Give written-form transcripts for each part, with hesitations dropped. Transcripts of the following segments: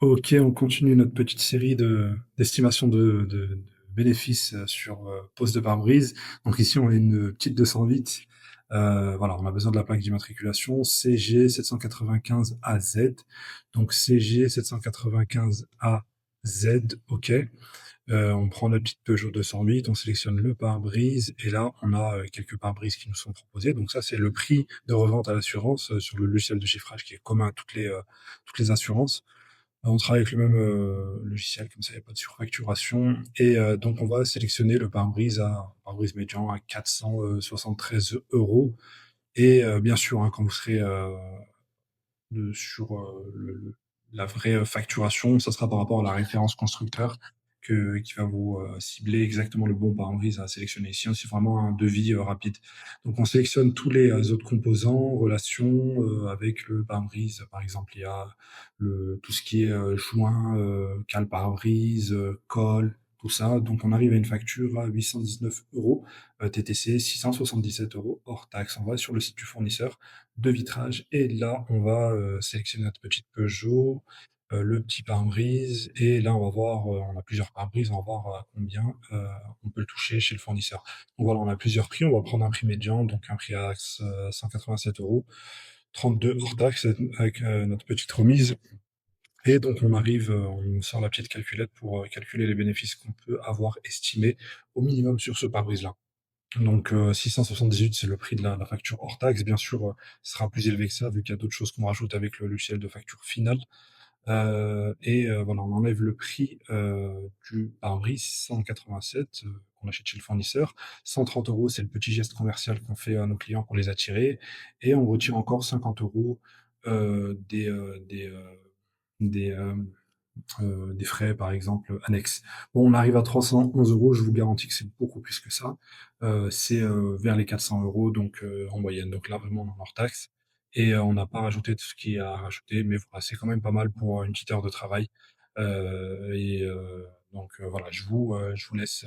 Ok, on continue notre petite série d'estimation de bénéfices sur pose de pare-brise. Donc ici, on a une petite 208. Voilà, on a besoin de la plaque d'immatriculation CG 795 AZ. Donc CG 795 AZ, ok. On prend notre petite Peugeot 208, on sélectionne le pare-brise et là, on a quelques pare-brises qui nous sont proposés. Donc ça, c'est le prix de revente à l'assurance sur le logiciel de chiffrage qui est commun à toutes les assurances. On travaille avec le même logiciel, comme ça, il n'y a pas de surfacturation. Et donc, on va sélectionner le pare-brise médian à 473 euros. Et bien sûr, hein, quand vous serez sur la vraie facturation, ça sera par rapport à la référence constructeur qui va vous cibler exactement le bon pare-brise à sélectionner. Ici, c'est vraiment un devis rapide. Donc, on sélectionne tous les autres composants, relations avec le pare-brise. Par exemple, il y a tout ce qui est joint, cale pare-brise, colle, tout ça. Donc, on arrive à une facture à 819 euros, TTC 677 euros hors taxe. On va sur le site du fournisseur de vitrage. Et là, on va sélectionner notre petite Peugeot, le petit pare-brise. Et là, on va voir, on a plusieurs pare-brises, on va voir à combien on peut le toucher chez le fournisseur. Donc voilà, on a plusieurs prix. On va prendre un prix médian, donc un prix à 187 euros, 32 hors taxe avec notre petite remise. Et donc on arrive, on sort la petite calculette pour calculer les bénéfices qu'on peut avoir estimés au minimum sur ce pare-brise-là. Donc 678, c'est le prix de la facture hors taxe. Bien sûr, ce sera plus élevé que ça, vu qu'il y a d'autres choses qu'on rajoute avec le logiciel de facture finale. Voilà, on enlève le prix du pare-brise, 187, qu'on achète chez le fournisseur. 130 euros, c'est le petit geste commercial qu'on fait à nos clients pour les attirer. Et on retire encore 50 euros des frais, par exemple, annexes. Bon, on arrive à 311 euros, je vous garantis que c'est beaucoup plus que ça. C'est vers les 400 euros, donc en moyenne. Donc là, vraiment, on est en hors taxe. Et on n'a pas rajouté tout ce qu'il y a à rajouter, mais voilà, c'est quand même pas mal pour une petite heure de travail. Voilà, je vous laisse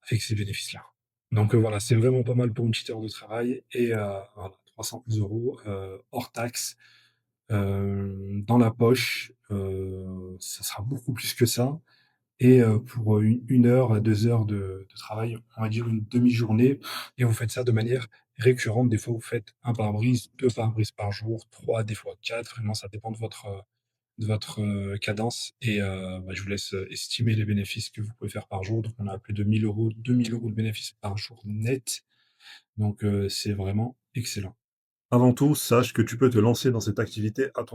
avec ces bénéfices-là. Donc voilà, c'est vraiment pas mal pour une petite heure de travail. Et voilà, 311 euros hors taxe dans la poche, ça sera beaucoup plus que ça. Et pour une heure à 2 heures de travail, on va dire une demi-journée, et vous faites ça de manière récurrente. Des fois, vous faites un pare-brise, 2 pare-brises par jour, 3, des fois 4. Vraiment, ça dépend de votre cadence. Et je vous laisse estimer les bénéfices que vous pouvez faire par jour. Donc, on a plus de 1000 euros, 2000 euros de bénéfices par jour net. Donc, c'est vraiment excellent. Avant tout, sache que tu peux te lancer dans cette activité à ton